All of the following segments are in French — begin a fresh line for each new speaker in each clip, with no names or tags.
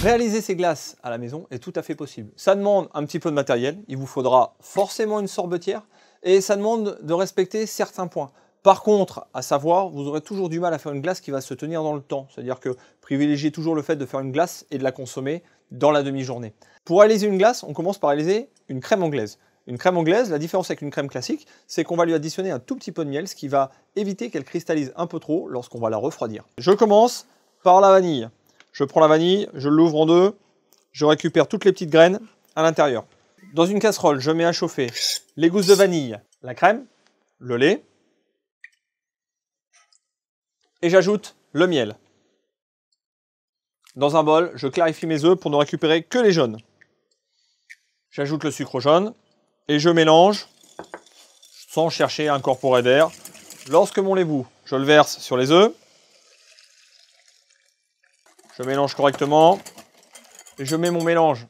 Réaliser ces glaces à la maison est tout à fait possible. Ça demande un petit peu de matériel, il vous faudra forcément une sorbetière et ça demande de respecter certains points. Par contre, à savoir, vous aurez toujours du mal à faire une glace qui va se tenir dans le temps. C'est-à-dire que privilégiez toujours le fait de faire une glace et de la consommer dans la demi-journée. Pour réaliser une glace, on commence par réaliser une crème anglaise. Une crème anglaise, la différence avec une crème classique, c'est qu'on va lui additionner un tout petit peu de miel, ce qui va éviter qu'elle cristallise un peu trop lorsqu'on va la refroidir. Je commence par la vanille. Je prends la vanille, je l'ouvre en deux, je récupère toutes les petites graines à l'intérieur. Dans une casserole, je mets à chauffer les gousses de vanille, la crème, le lait, et j'ajoute le miel. Dans un bol, je clarifie mes œufs pour ne récupérer que les jaunes. J'ajoute le sucre jaune et je mélange sans chercher à incorporer d'air. Lorsque mon lait bout, je le verse sur les œufs. Je mélange correctement et je mets mon mélange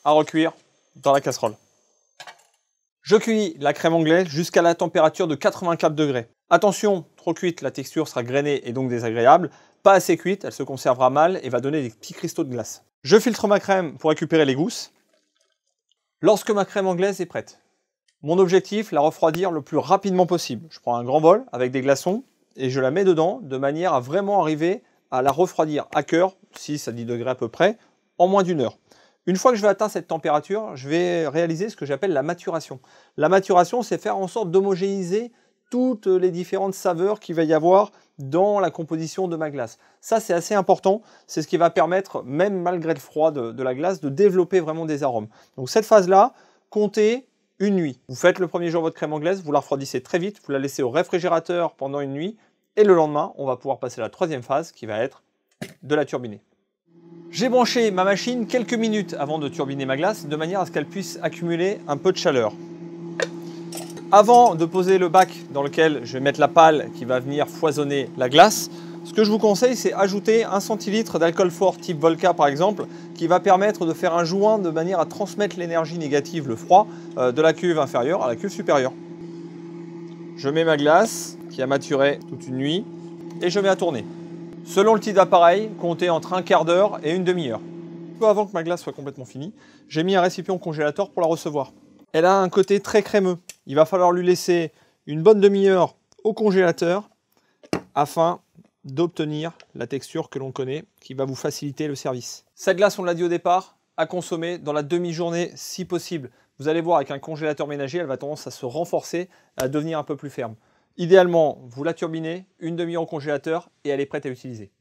à recuire dans la casserole. Je cuis la crème anglaise jusqu'à la température de 84 degrés. Attention, trop cuite, la texture sera grainée et donc désagréable. Pas assez cuite, elle se conservera mal et va donner des petits cristaux de glace. Je filtre ma crème pour récupérer les gousses. Lorsque ma crème anglaise est prête, mon objectif, la refroidir le plus rapidement possible. Je prends un grand bol avec des glaçons et je la mets dedans de manière à vraiment arriver à la refroidir à cœur, 6 à 10 degrés à peu près, en moins d'une heure. Une fois que je vais atteindre cette température, je vais réaliser ce que j'appelle la maturation. La maturation, c'est faire en sorte d'homogénéiser toutes les différentes saveurs qu'il va y avoir dans la composition de ma glace. Ça, c'est assez important. C'est ce qui va permettre, même malgré le froid de la glace, de développer vraiment des arômes. Donc cette phase-là, comptez une nuit. Vous faites le premier jour votre crème anglaise, vous la refroidissez très vite, vous la laissez au réfrigérateur pendant une nuit, et le lendemain, on va pouvoir passer à la troisième phase qui va être de la turbiner. J'ai branché ma machine quelques minutes avant de turbiner ma glace de manière à ce qu'elle puisse accumuler un peu de chaleur. Avant de poser le bac dans lequel je vais mettre la pâle qui va venir foisonner la glace, ce que je vous conseille, c'est ajouter 1 centilitre d'alcool fort type Volca par exemple, qui va permettre de faire un joint de manière à transmettre l'énergie négative, le froid, de la cuve inférieure à la cuve supérieure. Je mets ma glace qui a maturé toute une nuit et je mets à tourner. Selon le type d'appareil, comptez entre un quart d'heure et une demi-heure. Peu avant que ma glace soit complètement finie, j'ai mis un récipient au congélateur pour la recevoir. Elle a un côté très crémeux. Il va falloir lui laisser une bonne demi-heure au congélateur afin d'obtenir la texture que l'on connaît, qui va vous faciliter le service. Cette glace, on l'a dit au départ, à consommer dans la demi-journée si possible. Vous allez voir, avec un congélateur ménager, elle va tendance à se renforcer, à devenir un peu plus ferme. Idéalement, vous la turbinez, une demi-heure au congélateur et elle est prête à utiliser.